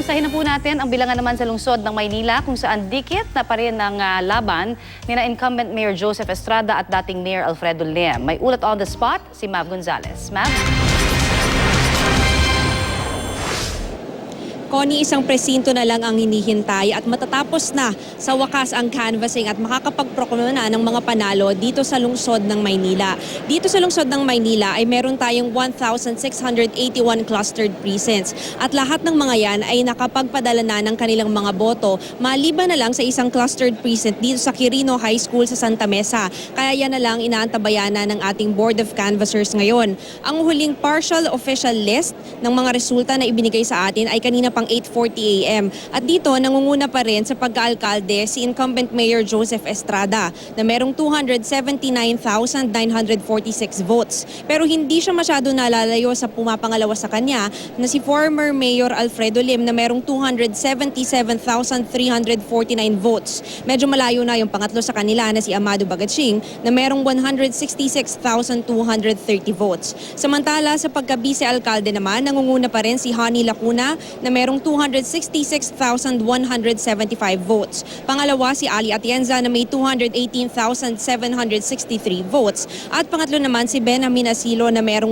kamustahin na po natin ang bilangan naman sa lungsod ng Maynila kung saan dikit na pa rin ang laban ni incumbent Mayor Joseph Estrada at dating Mayor Alfredo Lim. May ulat on the spot si Mav Gonzalez. Mav? Connie, isang presinto na lang ang hinihintay at matatapos na sa wakas ang canvassing at makakapagproklama na ng mga panalo dito sa lungsod ng Maynila. Dito sa lungsod ng Maynila ay meron tayong 1,681 clustered precincts at lahat ng mga yan ay nakapagpadala na ng kanilang mga boto maliban na lang sa isang clustered precinct dito sa Quirino High School sa Santa Mesa. Kaya yan na lang inaantabayan na ng ating Board of Canvassers ngayon. Ang huling partial official list ng mga resulta na ibinigay sa atin ay kanina pang 8:40 a.m. At dito, nangunguna pa rin sa pagkaalkalde si incumbent Mayor Joseph Estrada na merong 279,946 votes. Pero hindi siya masyado nalalayo sa pumapangalawa sa kanya na si former Mayor Alfredo Lim na merong 277,349 votes. Medyo malayo na yung pangatlo sa kanila na si Amado Bagatsing na merong 166,230 votes. Samantala, sa pagka-vice-alkalde naman, nangunguna pa rin si Honey Lacuna na merong 266,175 votes. Pangalawa si Ali Atienza na may 218,763 votes. At pangatlo naman si Benjamin Asilo na merong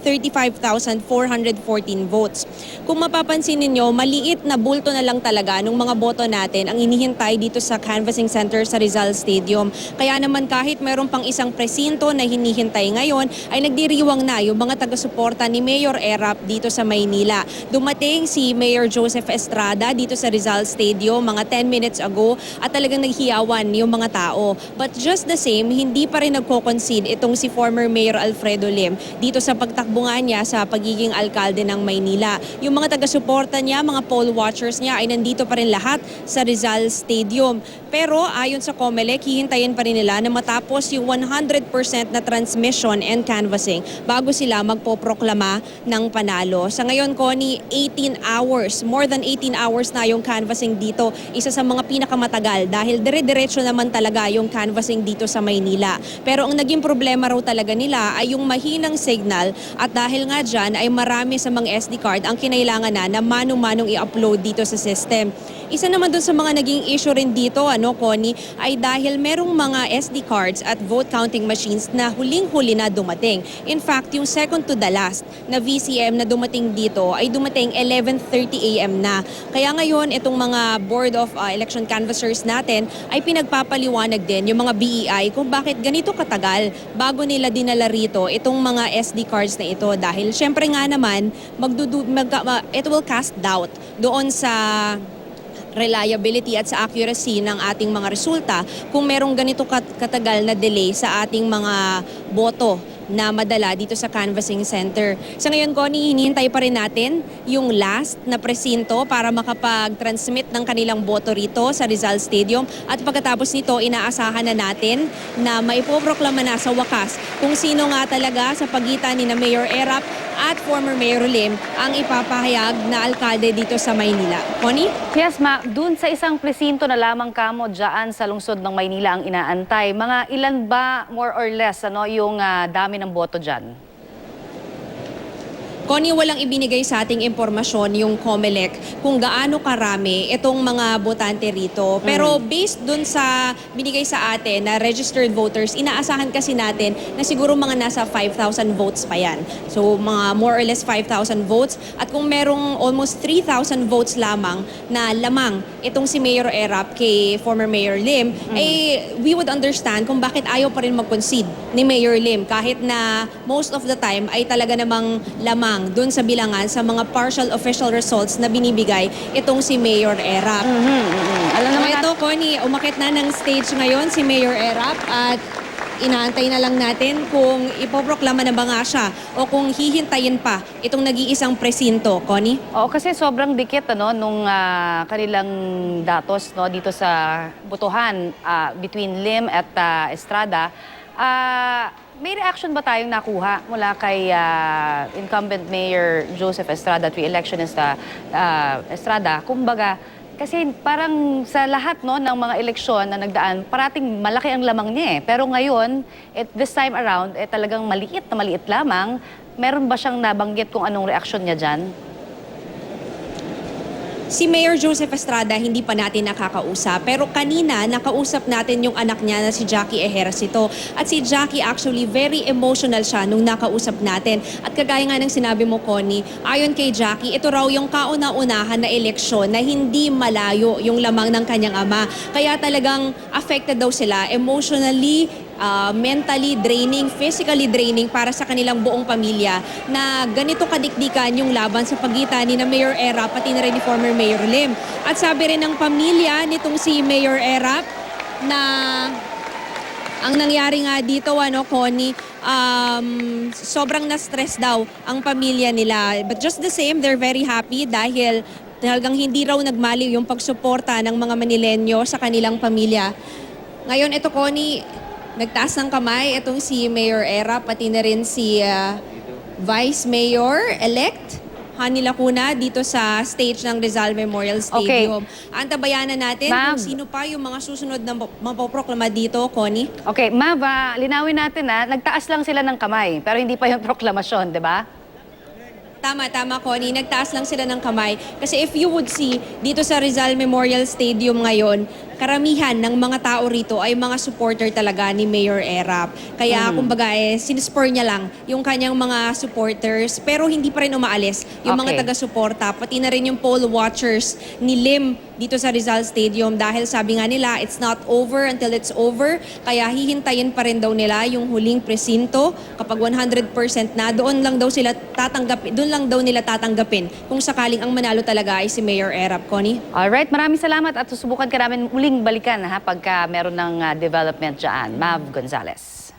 135,414 votes. Kung mapapansin ninyo, maliit na bulto na lang talaga ng mga boto natin ang inihintay dito sa canvassing center sa Rizal Stadium. Kaya naman kahit meron pang isang presinto na hinihintay ngayon, ay nagdiriwang na yung mga taga-suporta ni Mayor Erap dito sa Maynila. Dumating si Mayor Joseph Estrada dito sa Rizal Stadium mga 10 minutes ago at talagang naghiyawan yung mga tao. But just the same, hindi pa rin nagko-concede itong si former Mayor Alfredo Lim dito sa pagtakbo nga niya sa pagiging alkalde ng Maynila. Yung mga taga-suporta niya, mga poll watchers niya ay nandito pa rin lahat sa Rizal Stadium. Pero ayon sa COMELEC, hihintayin pa rin nila na matapos yung 100% na transmission and canvassing bago sila magpoproklama ng panalo. Sa ngayon, Connie, 18 hours, more than 18 hours na yung canvassing dito. Isa sa mga pinakamatagal dahil dire-diretso naman talaga yung canvassing dito sa Maynila. Pero ang naging problema raw talaga nila ay yung mahinang signal at dahil nga dyan ay marami sa mga SD card ang kinailangan na manong-manong i-upload dito sa system. Isa naman dun sa mga naging issue rin dito, Connie, ay dahil merong mga SD cards at vote counting machines na huling-huli na dumating. In fact, yung second to the last na VCM na dumating dito ay dumating 11:30 a.m. na. Kaya ngayon, itong mga Board of Election Canvassers natin ay pinagpapaliwanag din yung mga BEI kung bakit ganito katagal bago nila dinala rito itong mga SD cards na ito. Dahil syempre nga naman, it will cast doubt doon sa reliability at sa accuracy ng ating mga resulta kung merong ganito katagal na delay sa ating mga boto na madala dito sa canvassing center. Sa ngayon, Connie, hinihintay pa rin natin yung last na presinto para makapag-transmit ng kanilang boto rito sa Rizal Stadium at pagkatapos nito, inaasahan na natin na maipoproklama na sa wakas kung sino nga talaga sa pagitan ni na Mayor Erap at former Mayor Lim ang ipapahayag na alkalde dito sa Maynila. Connie? Yes, Ma. Dun sa isang presinto na lamang kamo dyan sa lungsod ng Maynila ang inaantay. Mga ilan ba, more or less, yung dami ng boto dyan? Connie, walang ibinigay sa ating impormasyon yung COMELEC kung gaano karami itong mga botante rito. Pero based dun sa binigay sa atin na registered voters, inaasahan kasi natin na siguro mga nasa 5,000 votes pa yan. So mga more or less 5,000 votes. At kung merong almost 3,000 votes lamang na lamang itong si Mayor Erap kay former Mayor Lim, we would understand kung bakit ayaw pa rin mag-concede ni Mayor Lim kahit na most of the time ay talaga namang lamang doon sa bilangan sa mga partial official results na binibigay itong si Mayor Erap. Alam naman ito, Connie, umakit na ng stage ngayon si Mayor Erap at inaantay na lang natin kung ipoproklama na ba nga siya o kung hihintayin pa itong nag-iisang presinto, Connie? Oo, kasi sobrang dikit nung kanilang datos dito sa botohan between Lim at Estrada. May reaction ba tayong nakuha mula kay incumbent Mayor Joseph Estrada at re-electionist Estrada? Kumbaga, kasi parang sa lahat ng mga eleksyon na nagdaan, parating malaki ang lamang niya eh. Pero ngayon, this time around, talagang maliit na maliit lamang. Meron ba siyang nabanggit kung anong reaksyon niya dyan? Si Mayor Joseph Estrada, hindi pa natin nakakausap. Pero kanina, nakausap natin yung anak niya na si Jackie Ejercito. At si Jackie actually very emotional siya nung nakausap natin. At kagaya nga ng sinabi mo, Connie, ayon kay Jackie, ito raw yung kauna-unahan na eleksyon na hindi malayo yung lamang ng kanyang ama. Kaya talagang affected daw sila emotionally, mentally draining, physically draining para sa kanilang buong pamilya na ganito kadikdikan yung laban sa pagitan ni na Mayor Erap pati na rin ni former Mayor Lim. At sabi rin ng pamilya nitong si Mayor Erap na ang nangyari nga dito, Connie, sobrang na-stress daw ang pamilya nila. But just the same, they're very happy dahil talagang hindi raw nagmaliw yung pagsuporta ng mga Manilenyo sa kanilang pamilya. Ngayon, ito, Connie, nagtaas ng kamay itong si Mayor Erap pati na rin si Vice Mayor-elect Hani Lacuna dito sa stage ng Rizal Memorial Stadium. Antabayanan natin Ma'am, kung sino pa yung mga susunod na mapoproklama dito, Connie. Okay, Mav, linawin natin nagtaas lang sila ng kamay, pero hindi pa yung proklamasyon, di ba? Tama, Connie. Nagtaas lang sila ng kamay. Kasi if you would see, dito sa Rizal Memorial Stadium ngayon, karamihan ng mga tao rito ay mga supporter talaga ni Mayor Erap. Kaya kumbaga sinispur niya lang yung kanyang mga supporters pero hindi pa rin umaalis yung mga taga-suporta. Pati na rin yung poll watchers ni Lim dito sa Rizal Stadium dahil sabi nga nila it's not over until it's over. Kaya hihintayin pa rin daw nila yung huling presinto. Kapag 100% na, doon lang daw nila tatanggapin kung sakaling ang manalo talaga ay si Mayor Erap. Connie? Alright, maraming salamat at susubukan ka namin muling balikan pagka meron ng development dyan. Mav Gonzalez.